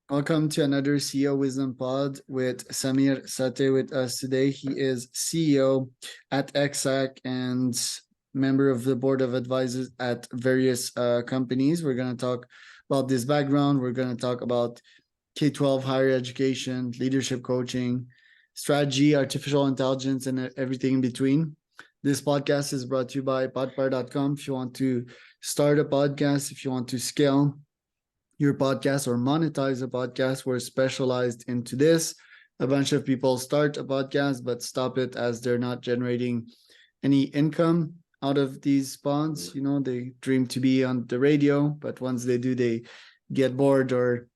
Welcome to another CEO Wisdom Pod with Samir Sathe with us today. He is CEO at Exact and member of the board of advisors at various companies. We're going to talk about this background. We're going to talk about K-12 higher education, leadership coaching, strategy, artificial intelligence, and everything in between. This podcast is brought to you by podpar.com. If you want to start a podcast, if you want to scale your podcast or monetize a podcast, we're specialized into this. A bunch of people start a podcast but stop it as they're not generating any income out of these pods. You know, they dream to be on the radio, but once they do, they get bored or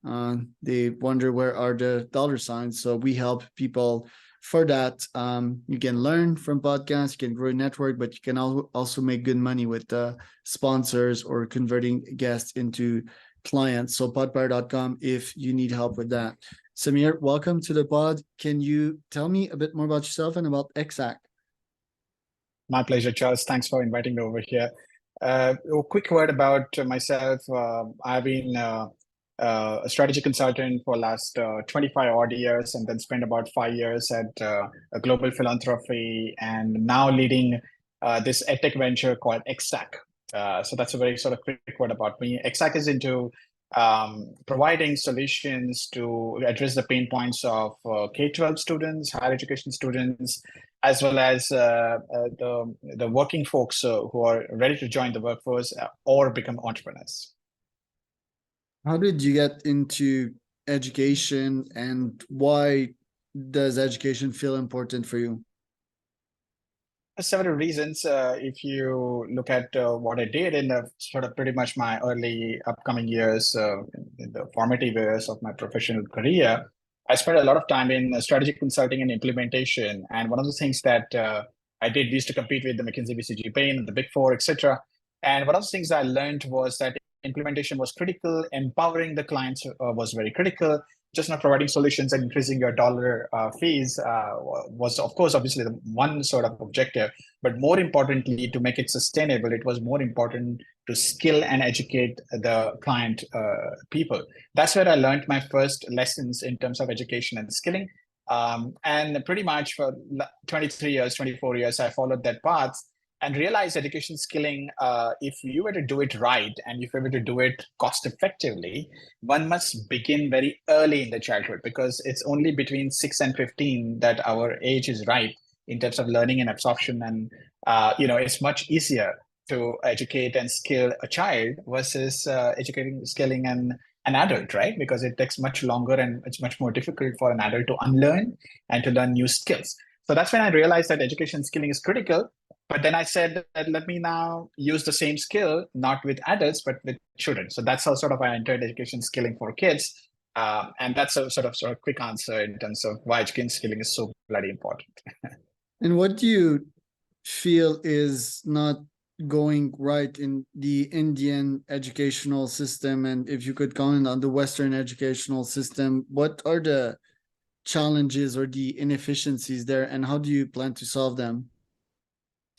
they wonder where are the dollar signs. So we help people for that. You can learn from podcasts, you can grow a network, but you can also make good money with sponsors or converting guests into clients. So podpar.com if you need help with that. Samir, welcome to the pod. Can you tell me a bit more about yourself and about Exact? My pleasure, Charles. Thanks for inviting me over here. A quick word about myself. I've been a strategy consultant for last 25 odd years, and then spent about 5 years at a global philanthropy, and now leading this edtech venture called Exact. So that's a very sort of quick word about me. Exact is into providing solutions to address the pain points of K-12 students, higher education students, as well as the working folks who are ready to join the workforce or become entrepreneurs. How did you get into education, and why does education feel important for you? Several reasons. If you look at what I did in the sort of pretty much my early upcoming years, in the formative years of my professional career, I spent a lot of time in strategic consulting and implementation. And one of the things that I did, we used to compete with the McKinsey, BCG, Bain, the Big Four, etc. And one of the things I learned was that implementation was critical, empowering the clients was very critical. Just not providing solutions and increasing your dollar fees was, of course, obviously the one sort of objective, but more importantly, to make it sustainable, it was more important to skill and educate the client people. That's where I learned my first lessons in terms of education and skilling. And pretty much for 23 years, 24 years, I followed that path and realized education skilling, if you were to do it right and if you were to do it cost effectively, one must begin very early in the childhood, because it's only between 6 and 15 that our age is ripe in terms of learning and absorption. And, it's much easier to educate and skill a child versus skilling an adult, right? Because it takes much longer and it's much more difficult for an adult to unlearn and to learn new skills. So that's when I realized that education skilling is critical. But then I said that let me now use the same skill, not with adults, but with children. So that's how sort of I entered education skilling for kids. And that's a sort of quick answer in terms of why education skilling is so bloody important. And what do you feel is not going right in the Indian educational system? And if you could comment on the Western educational system, what are the challenges or the inefficiencies there, and how do you plan to solve them?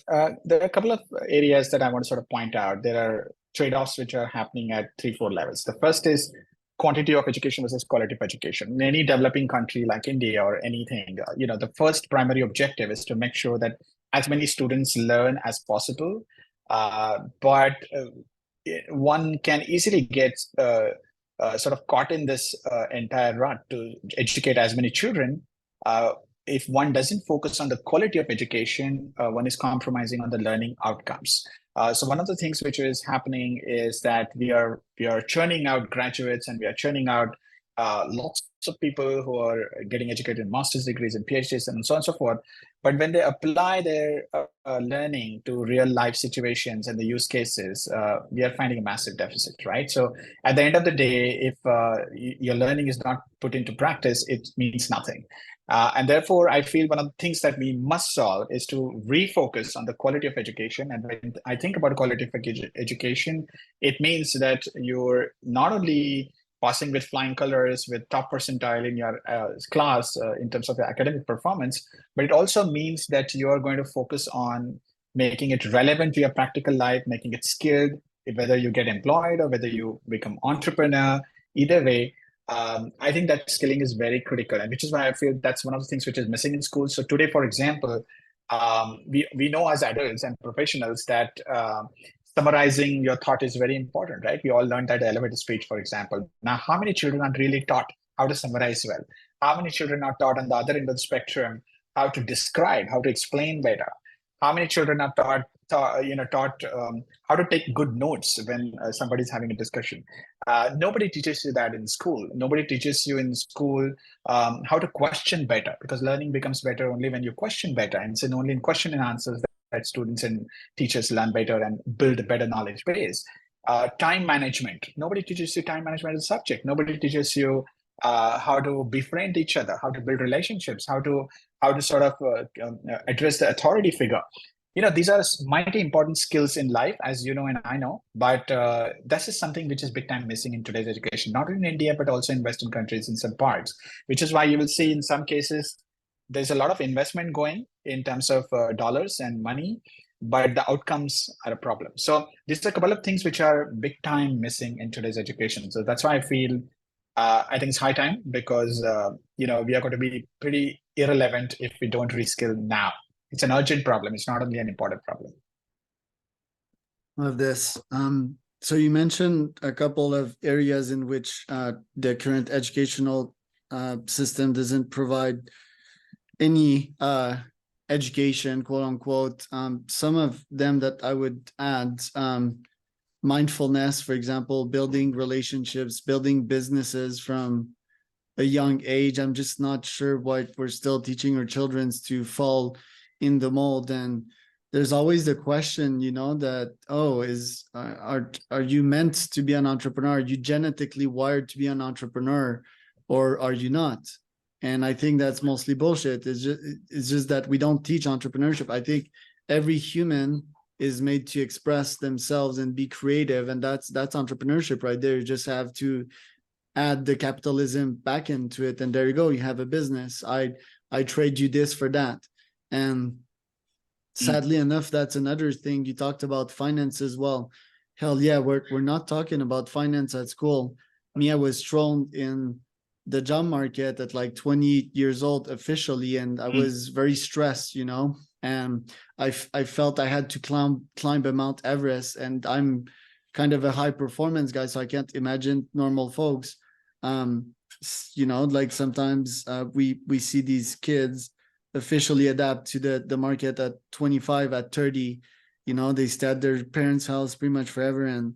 There are a couple of areas that I want to sort of point out. There are trade-offs which are happening at 3-4 levels. The first is quantity of education versus quality of education. In any developing country like India or anything, the first primary objective is to make sure that as many students learn as possible. But one can easily get sort of caught in this entire rut to educate as many children. If one doesn't focus on the quality of education, one is compromising on the learning outcomes. So one of the things which is happening is that we are churning out graduates, and we are churning out lots of people who are getting educated in master's degrees and PhDs and so on and so forth. But when they apply their learning to real life situations and the use cases, we are finding a massive deficit, right? So at the end of the day, if your learning is not put into practice, it means nothing. And therefore, I feel one of the things that we must solve is to refocus on the quality of education. And when I think about quality of education, it means that you're not only passing with flying colors, with top percentile in your class in terms of your academic performance, but it also means that you're going to focus on making it relevant to your practical life, making it skilled, whether you get employed or whether you become entrepreneur. Either way, I think that skilling is very critical, and which is why I feel that's one of the things which is missing in schools. So today, for example, we know as adults and professionals that summarizing your thought is very important, right? We all learned that elevator speech, for example. Now, how many children are really taught how to summarize well? How many children are taught on the other end of the spectrum how to describe, how to explain better? How many children are taught how to take good notes when somebody's having a discussion? Nobody teaches you that in school. Nobody teaches you in school how to question better, because learning becomes better only when you question better. And it's only in question and answers that students and teachers learn better and build a better knowledge base. Time management. Nobody teaches you time management as a subject. Nobody teaches you how to befriend each other, how to build relationships, how to sort of address the authority figure. These are mighty important skills in life, as you know and I know, but this is something which is big time missing in today's education, not in India, but also in Western countries in some parts, which is why you will see in some cases there's a lot of investment going in terms of dollars and money, but the outcomes are a problem. So these are a couple of things which are big time missing in today's education. So that's why I feel I think it's high time, because we are going to be pretty irrelevant if we don't reskill now. It's an urgent problem. It's not only an important problem. Of this. So you mentioned a couple of areas in which the current educational system doesn't provide any education, quote unquote. Some of them that I would add, mindfulness, for example, building relationships, building businesses from a young age. I'm just not sure what we're still teaching our children to fall in the mold. And there's always the question, that, are you meant to be an entrepreneur? Are you genetically wired to be an entrepreneur, or are you not? And I think that's mostly bullshit. It's just that we don't teach entrepreneurship. I think every human is made to express themselves and be creative, and that's entrepreneurship right there. You just have to add the capitalism back into it, and there you go. You have a business. I trade you this for that. And sadly enough, that's another thing. You talked about finance as well. Hell yeah, we're not talking about finance at school. Me, I was thrown in the job market at like 20 years old officially, and I was very stressed, and I felt I had to climb a Mount Everest, and I'm kind of a high performance guy, so I can't imagine normal folks. Like sometimes we see these kids officially adapt to the market at 25, at 30. They stay at their parents' house pretty much forever, and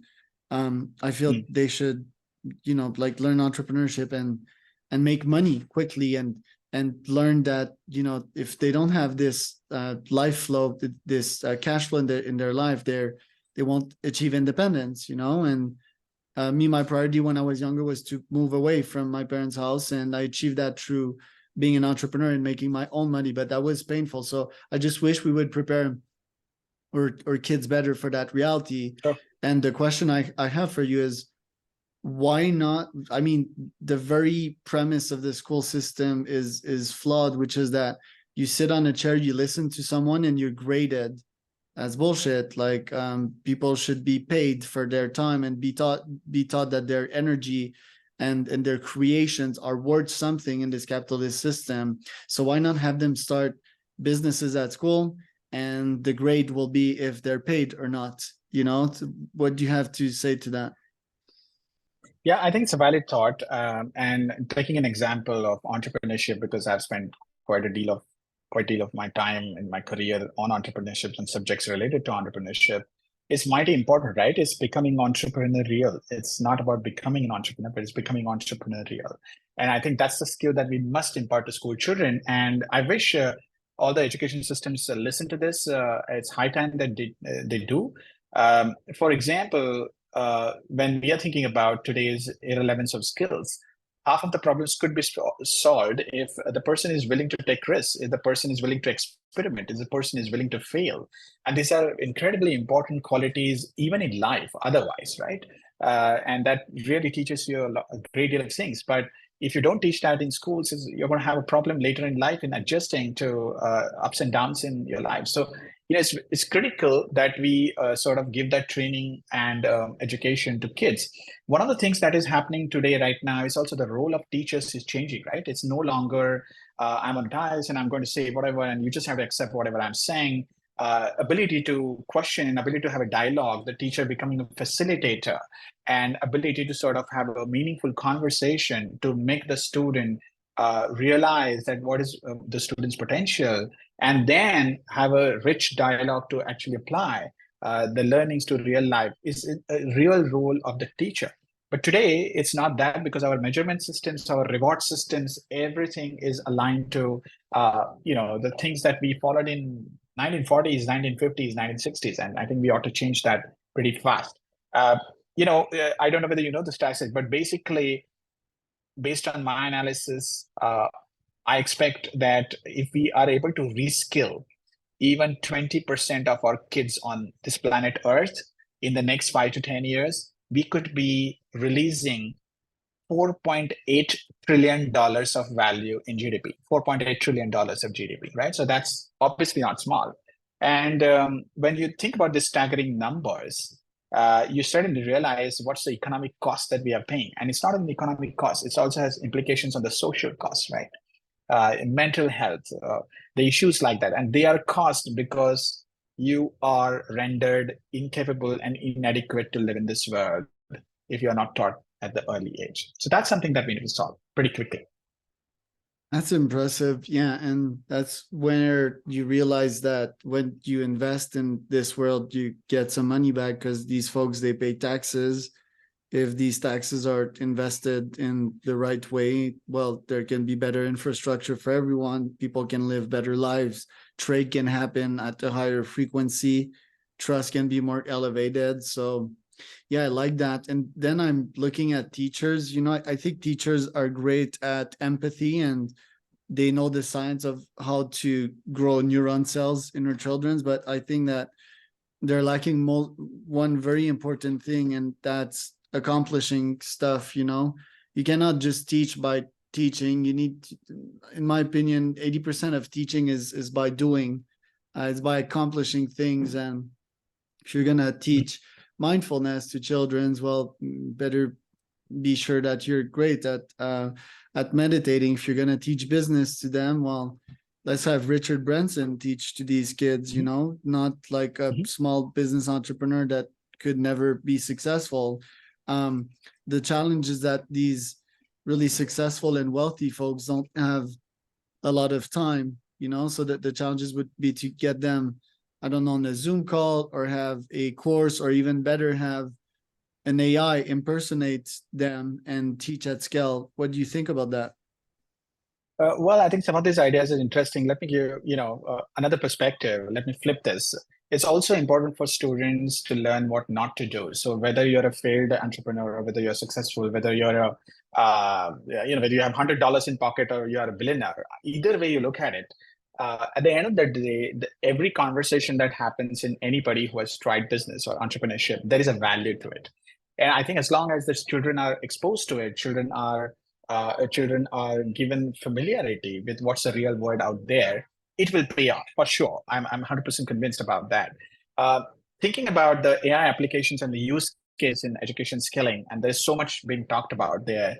I feel they should learn entrepreneurship and make money quickly, and learn that if they don't have this life flow, this cash flow in their life, they won't achieve independence. And my priority when I was younger was to move away from my parents' house, and I achieved that through being an entrepreneur and making my own money, but that was painful. So I just wish we would prepare our kids better for that reality. Sure. And the question I have for you is, why not? I mean, the very premise of the school system is flawed, which is that you sit on a chair, you listen to someone, and you're graded as bullshit. Like people should be paid for their time and be taught that their energy and their creations are worth something in this capitalist system. So why not have them start businesses at school, and the grade will be if they're paid or not? What do you have to say to that? Yeah, I think it's a valid thought. And taking an example of entrepreneurship, because I've spent quite a deal of my time in my career on entrepreneurship and subjects related to entrepreneurship, it's mighty important, right? It's becoming entrepreneurial. It's not about becoming an entrepreneur, but it's becoming entrepreneurial. And I think that's the skill that we must impart to school children. And I wish all the education systems listen to this. It's high time that they do. For example, when we are thinking about today's irrelevance of skills, half of the problems could be solved if the person is willing to take risks, if the person is willing to experiment, if the person is willing to fail. And these are incredibly important qualities even in life otherwise, right? And that really teaches you a great deal of things. But if you don't teach that in schools, you're going to have a problem later in life in adjusting to ups and downs in your life. So it's critical that we sort of give that training and education to kids. One of the things that is happening today right now is also the role of teachers is changing, right? It's no longer I'm on dais and I'm going to say whatever, and you just have to accept whatever I'm saying. Ability to question and ability to have a dialogue, the teacher becoming a facilitator, and ability to sort of have a meaningful conversation to make the student realize that what is the student's potential, and then have a rich dialogue to actually apply the learnings to real life is a real role of the teacher. But today, it's not that, because our measurement systems, our reward systems, everything is aligned to the things that we followed in 1940s, 1950s, 1960s, and I think we ought to change that pretty fast. I don't know whether you know the statistics, but basically, based on my analysis, I expect that if we are able to reskill even 20% of our kids on this planet Earth in the next 5 to 10 years, we could be releasing $4.8 trillion of value in GDP, $4.8 trillion of GDP, right? So that's obviously not small. And when you think about the staggering numbers, you suddenly realize what's the economic cost that we are paying. And it's not an economic cost, it also has implications on the social cost, right? Mental health, the issues like that. And they are cost because you are rendered incapable and inadequate to live in this world if you are not taught at the early age. So that's something that we need to solve pretty quickly. That's impressive. Yeah. And that's where you realize that when you invest in this world, you get some money back, because these folks, they pay taxes. If these taxes are invested in the right way, well, there can be better infrastructure for everyone. People can live better lives. Trade can happen at a higher frequency. Trust can be more elevated. So yeah, I like that. And then I'm looking at teachers. I think teachers are great at empathy, and they know the science of how to grow neuron cells in our children's. But I think that they're lacking one very important thing, and that's accomplishing stuff. You cannot just teach by teaching. You need to, in my opinion, 80% of teaching is by doing. It's by accomplishing things. And if you're gonna teach mindfulness to children's, well, better be sure that you're great at meditating. If you're gonna teach business to them, well, let's have Richard Branson teach to these kids, not like a small business entrepreneur that could never be successful. The challenge is that these really successful and wealthy folks don't have a lot of time, so that the challenges would be to get them, I don't know, on a Zoom call, or have a course, or even better, have an AI impersonate them and teach at scale. What do you think about that? Well, I think some of these ideas are interesting. Let me give another perspective. Let me flip this. It's also important for students to learn what not to do. So whether you're a failed entrepreneur, or whether you're successful, whether you're whether you have $100 in pocket, or you are a billionaire, either way you look at it, at the end of the day, every conversation that happens in anybody who has tried business or entrepreneurship, there is a value to it. And I think as long as the children are exposed to it, children are given familiarity with what's the real world out there, it will pay off for sure. I'm 100% convinced about that. Thinking about the AI applications and the use case in education skilling, and there's so much being talked about there.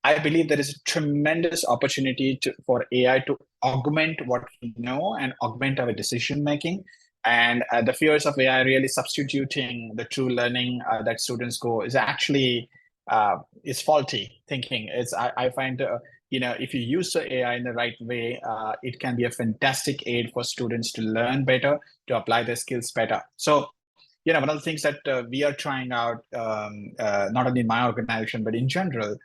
I believe there is a tremendous opportunity for AI to augment what we know and augment our decision making. And the fears of AI really substituting the true learning that students go is actually is faulty thinking. I find if you use the AI in the right way, it can be a fantastic aid for students to learn better, to apply their skills better. So one of the things that we are trying out, not only in my organization but in general,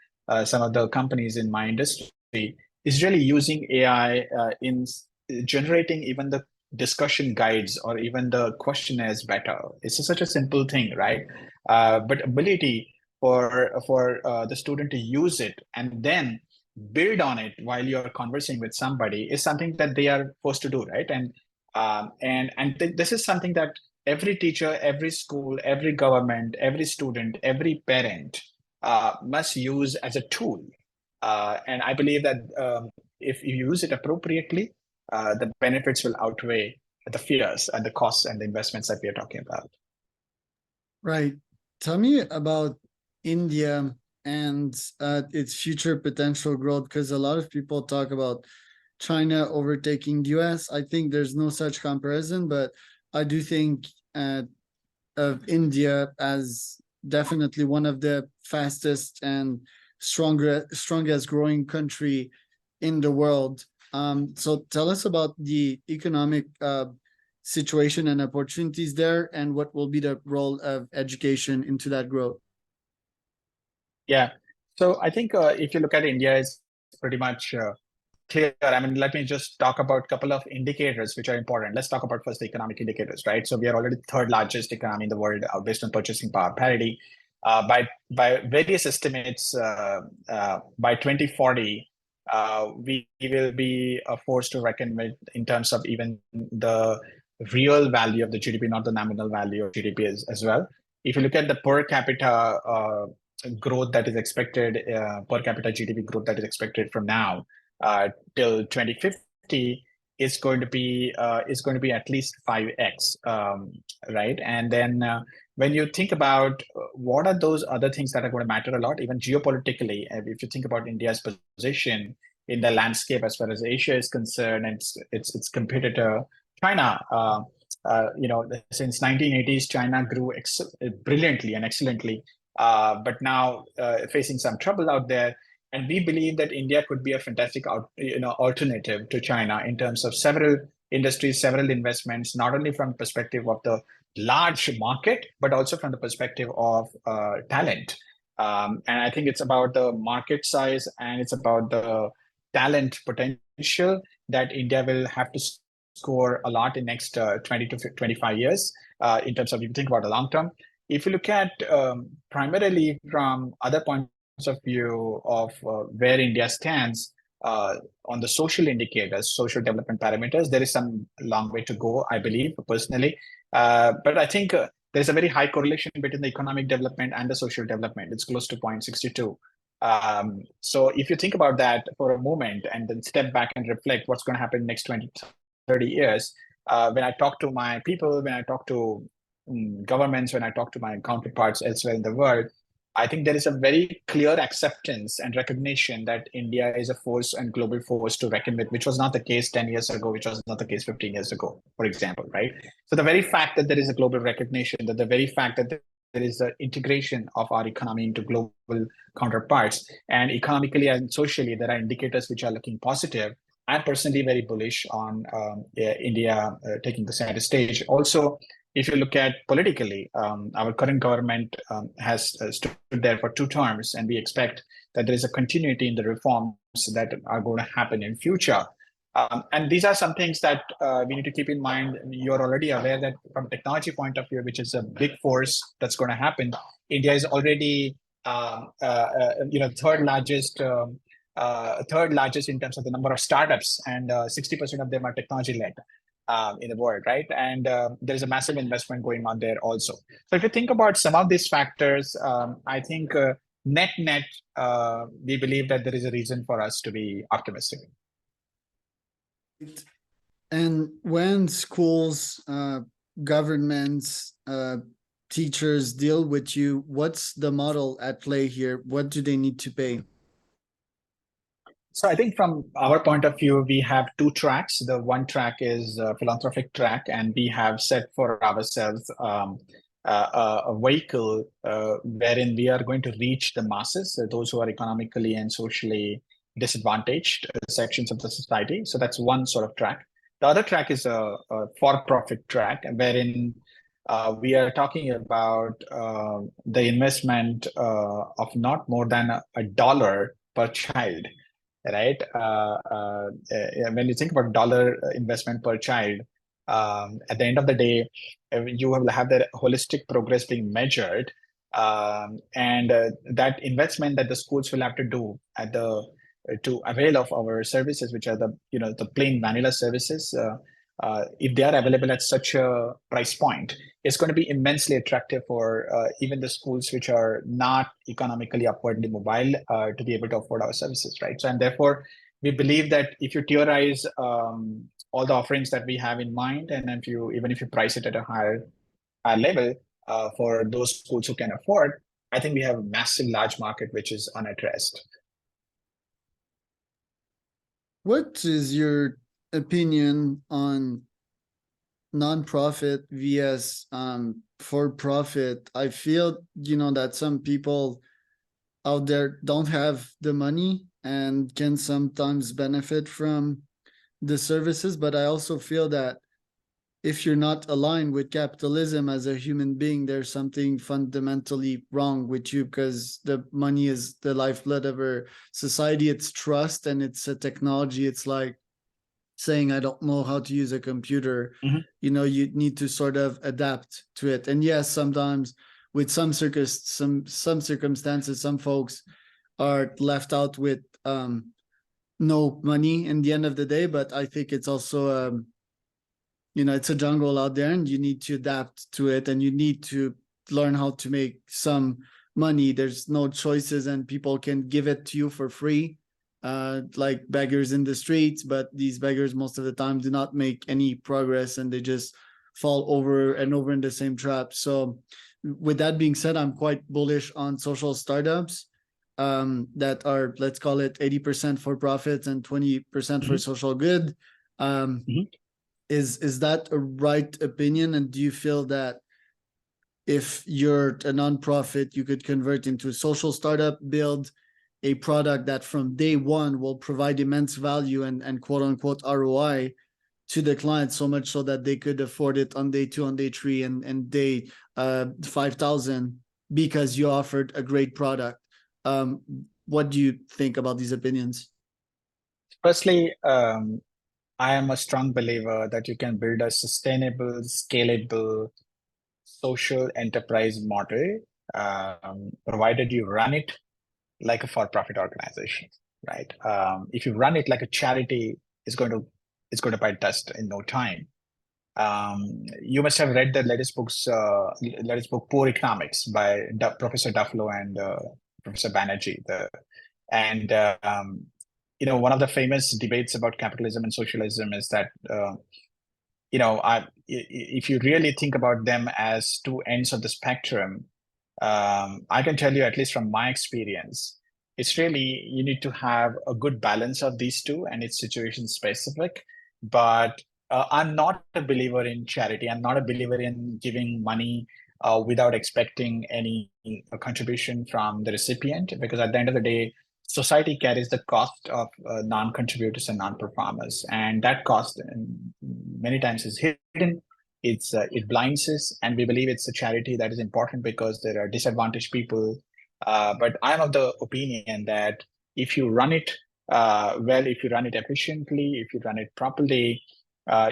some of the companies in my industry, is really using AI in generating even the discussion guides or even the questionnaires better. It's such a simple thing, right? But ability for the student to use it and then build on it while you're conversing with somebody is something that they are forced to do, right? And this is something that every teacher, every school, every government, every student, every parent must use as a tool. And I believe that if you use it appropriately, the benefits will outweigh the fears and the costs and the investments that we are talking about. Right. Tell me about India and its future potential growth, because a lot of people talk about China overtaking the US. I think there's no such comparison, but I do think of India as definitely one of the fastest and strongest growing country in the world. So tell us about the economic situation and opportunities there, and what will be the role of education into that growth. Yeah. So I think if you look at India, it's pretty much clear. I mean, let me just talk about a couple of indicators which are important. Let's talk about first the economic indicators, right? So we are already third largest economy in the world based on purchasing power parity. By various estimates, by 2040, we will be a force to reckon with in terms of even the real value of the GDP, not the nominal value of GDP as well. If you look at the per capita growth that is expected, per capita GDP growth that is expected from now till 2050 is going to be at least 5x, right? And then when you think about what are those other things that are going to matter a lot, even geopolitically, if you think about India's position in the landscape as far as Asia is concerned, and its competitor China. Since 1980s, China grew brilliantly and excellently, but now facing some trouble out there. And we believe that India could be a fantastic alternative to China in terms of several industries, several investments, not only from the perspective of the large market, but also from the perspective of talent. And I think it's about the market size and it's about the talent potential that India will have to score a lot in next 20 to 25 years in terms of, if you think about the long term. If you look at primarily from other points of view of where India stands on the social indicators, social development parameters, there is some long way to go, I believe, personally. But I think there's a very high correlation between the economic development and the social development. It's close to 0.62. So if you think about that for a moment and then step back and reflect what's going to happen next 20, 30 years, when I talk to my people, when I talk to governments, when I talk to my counterparts elsewhere in the world, I think there is a very clear acceptance and recognition that India is a force and global force to reckon with, which was not the case 10 years ago, which was not the case 15 years ago, for example, right? So the very fact that there is a global recognition, that the very fact that there is the integration of our economy into global counterparts, and economically and socially, there are indicators which are looking positive. I'm personally very bullish on India taking the center stage. Also, if you look at politically, our current government has stood there for 2 terms, and we expect that there is a continuity in the reforms that are going to happen in future. And these are some things that we need to keep in mind. You're already aware that from a technology point of view, which is a big force that's going to happen, India is already third largest in terms of the number of startups, and 60% of them are technology-led. In the world, right? And there's a massive investment going on there also. So if you think about some of these factors, I think net, we believe that there is a reason for us to be optimistic. And when schools, governments, teachers deal with you, what's the model at play here? What do they need to pay? So I think from our point of view, we have 2 tracks. The one track is a philanthropic track, and we have set for ourselves a vehicle wherein we are going to reach the masses, those who are economically and socially disadvantaged sections of the society. So that's one sort of track. The other track is a for-profit track, wherein we are talking about the investment of not more than $1 per child. Right? When you think about dollar investment per child, at the end of the day, you will have the holistic progress being measured, and that investment that the schools will have to do to avail of our services, which are the plain vanilla services, if they are available at such a price point, it's going to be immensely attractive for even the schools which are not economically upwardly mobile to be able to afford our services, right? So, and therefore, we believe that if you theorize all the offerings that we have in mind, and if you even if you price it at a higher level for those schools who can afford, I think we have a massive large market which is unaddressed. What is your opinion on nonprofit vs for profit? I feel, that some people out there don't have the money and can sometimes benefit from the services, but I also feel that if you're not aligned with capitalism as a human being, there's something fundamentally wrong with you, because the money is the lifeblood of our society. It's trust, and it's a technology. It's like saying, I don't know how to use a computer. Mm-hmm. You need to sort of adapt to it. And yes, sometimes with some circumstances, some folks are left out with no money in the end of the day. But I think it's also it's a jungle out there, and you need to adapt to it, and you need to learn how to make some money. There's no choices, and people can give it to you for free, like beggars in the streets, but these beggars most of the time do not make any progress, and they just fall over and over in the same trap. So with that being said, I'm quite bullish on social startups that are, let's call it 80% for profit and 20% for Mm-hmm. social good. Mm-hmm. Is that a right opinion? And do you feel that if you're a nonprofit, you could convert into a social startup, build a product that from day one will provide immense value and quote unquote ROI to the client, so much so that they could afford it on day 2, on day 3, and day 5,000, because you offered a great product? What do you think about these opinions? Firstly, I am a strong believer that you can build a sustainable, scalable social enterprise model, provided you run it like a for-profit organization, right? If you run it like a charity, it's going to bite dust in no time. You must have read the latest book, Poor Economics, by Professor Duflo and Professor Banerjee. And one of the famous debates about capitalism and socialism is that if you really think about them as two ends of the spectrum, I can tell you, at least from my experience, it's really, you need to have a good balance of these two, and it's situation specific. But I'm not a believer in charity. I'm not a believer in giving money without expecting any contribution from the recipient, because at the end of the day, society carries the cost of non-contributors and non-performers, and that cost many times is hidden. It blinds us, and we believe it's a charity that is important because there are disadvantaged people. But I'm of the opinion that if you run it well, if you run it efficiently, if you run it properly,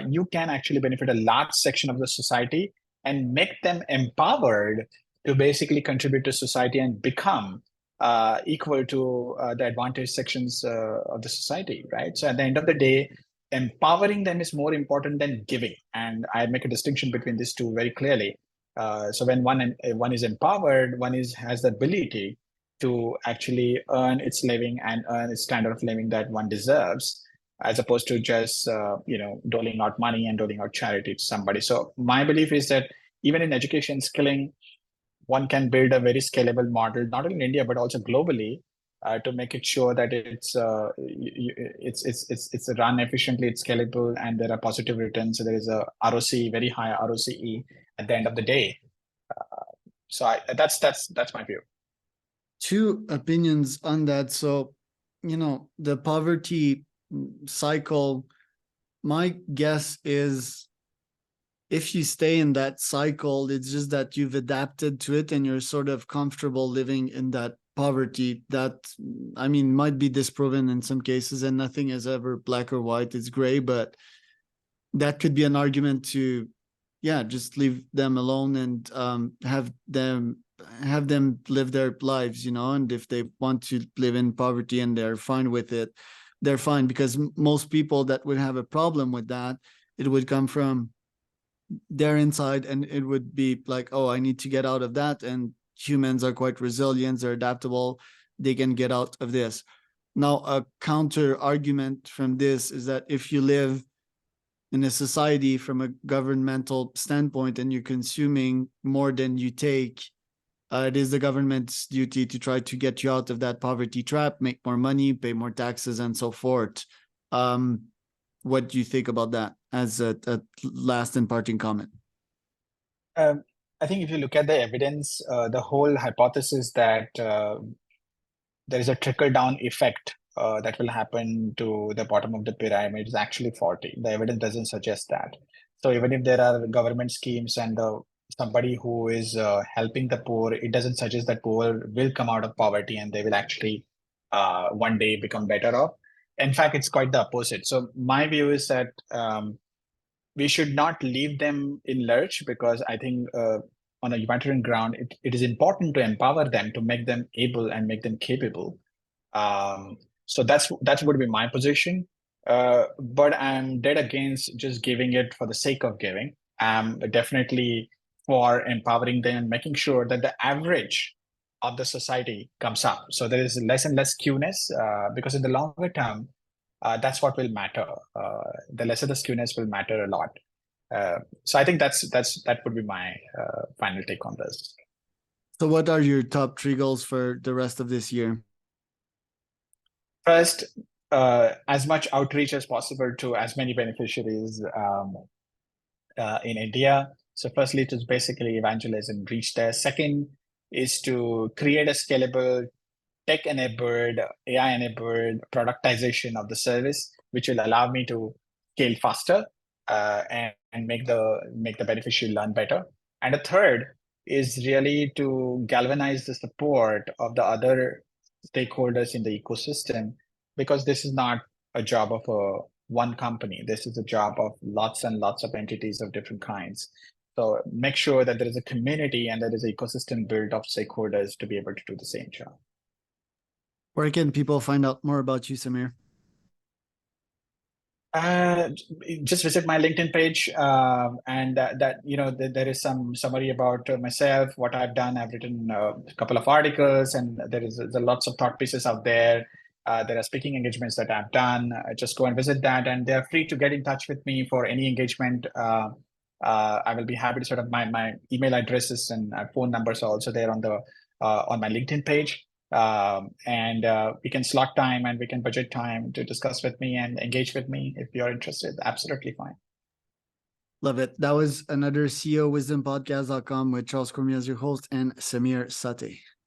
you can actually benefit a large section of the society and make them empowered to basically contribute to society and become equal to the advantaged sections of the society, right? So at the end of the day, empowering them is more important than giving, and I make a distinction between these two very clearly. So when one is empowered, has the ability to actually earn its living and earn its standard of living that one deserves, as opposed to just doling out money and doling out charity to somebody. So my belief is that even in education skilling, one can build a very scalable model, not only in India but also globally, to make it sure that it's run efficiently, it's scalable, and there are positive returns. So there is a ROC, very high ROCE at the end of the day. That's my view. Two opinions on that. So, the poverty cycle, my guess is if you stay in that cycle, it's just that you've adapted to it and you're sort of comfortable living in that poverty. That, I mean, might be disproven in some cases, and nothing is ever black or white, it's gray, but that could be an argument to, just leave them alone and have them live their lives, and if they want to live in poverty and they're fine with it, they're fine. Because most people that would have a problem with that, it would come from their inside, and it would be like, oh, I need to get out of that. And humans are quite resilient, they're adaptable, they can get out of this. Now, a counter argument from this is that if you live in a society from a governmental standpoint and you're consuming more than you take, it is the government's duty to try to get you out of that poverty trap, make more money, pay more taxes, and so forth. What do you think about that as a last and parting comment? I think if you look at the evidence, the whole hypothesis that there is a trickle-down effect that will happen to the bottom of the pyramid is actually faulty. The evidence doesn't suggest that. So even if there are government schemes and somebody who is helping the poor, it doesn't suggest that poor will come out of poverty and they will actually one day become better off. In fact, it's quite the opposite. So my view is that we should not leave them in lurch, because I think on a humanitarian ground, it is important to empower them, to make them able and make them capable. So that's would be my position. But I'm dead against just giving it for the sake of giving. I'm definitely for empowering them and making sure that the average of the society comes up. So there is less and less skewness, because in the longer term, that's what will matter. The lesser the skewness will matter a lot. So I think that would be my final take on this. So what are your top 3 goals for the rest of this year? First, as much outreach as possible to as many beneficiaries in India. So firstly, it is basically evangelize and reach there. Second is to create a scalable, tech-enabled, AI-enabled productization of the service, which will allow me to scale faster and make the beneficiary learn better. And the third is really to galvanize the support of the other stakeholders in the ecosystem, because this is not a job of one company. This is a job of lots and lots of entities of different kinds. So make sure that there is a community and there is an ecosystem built of stakeholders to be able to do the same job. Where can people find out more about you, Samir? Just visit my LinkedIn page, and there is some summary about myself, what I've done. I've written a couple of articles, and there's lots of thought pieces out there. There are speaking engagements that I've done. Just go and visit that, and they're free to get in touch with me for any engagement. I will be happy to sort of my email addresses and phone numbers are also there on my LinkedIn page. And we can slot time and we can budget time to discuss with me and engage with me if you're interested. Absolutely fine. Love it. That was another CEO Wisdom Podcast.com with Charles Cormier as your host and Samir Sathe.